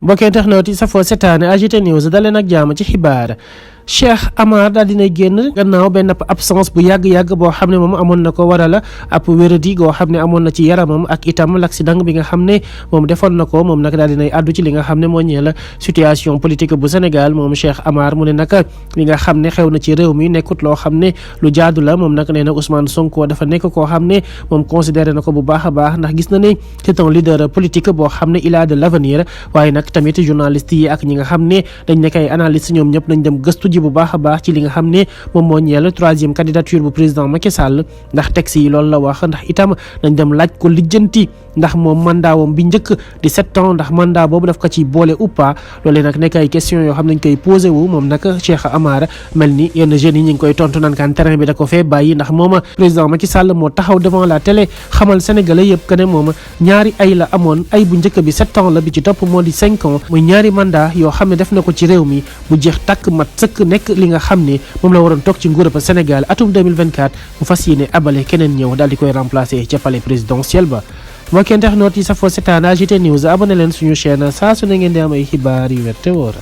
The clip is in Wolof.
mbokk internet yi safoo seetaane AGT News daleen ak jàmm ci xibaar Cheikh Amar daal dinay génn gannaaw benn absence bu yàgg-yàgg boo xam ne moom amoon na ko waral ab wéradi goo xam ne amoon na ci yaramam ak itam l'accident bi nga xam ne moom defoon na ko moom nag daal dinay addu ci li nga xam ne moo ñeel situation politique bu Sénégal moom Cheikh Amar mu ne nag li nga xam ne xew na ci réew mi nekkut loo xam ne lu jaadu la moom nag nee na Ousmane Sonko dafa nekk koo xam ne moom considéré na ko bu baax a baax ndax gis na ne c'est un leader politique boo xam ne il a de l'avenir waaye nag tamit journalistes yi ak ñi nga xam ne dañ nekk ay analystes ñoom ñëpp nañ dem gëstu ji bu baax a baax ci li nga xam ne moom moo ñeel troisième candidature bu président Macky Sall ndax texte yi loolu la wax ndax itam nañ dem laaj ko lijjanti ndax moom mandaawam bi njëkk di 7 ans ndax mandat boobu daf ko ci boole ou pas loolee nag nekk ay question yoo xam ne dañ koy posé wu moom nag Cheikh Amar mel ni yenn jeunes yi ñu ngi koy tontu naan kan terrain bi da ko fee bàyyi ndax moom président Macky Sall moo taxaw devant la télé xamal sénégalais yëpp que ne moom ñaari ay la amoon ay bu njëkk bi 7 ans la bi ci topp moo di 5 ans muy ñaari mandat yoo xam ne def na ko ci réew mi bu jeex takk mat sëkk nekk li nga xam ne moom la waroon toog ci nguurub Sénégal atum 2024 mu fas yéene abale keneen ñëw daal di koy remplacer ca palais présidentiel ba mbokk internet yi safoo seetaan AGT News abonné leen suñu chaîne saa su ne ngeen di am ay xibaar yu wér te wóor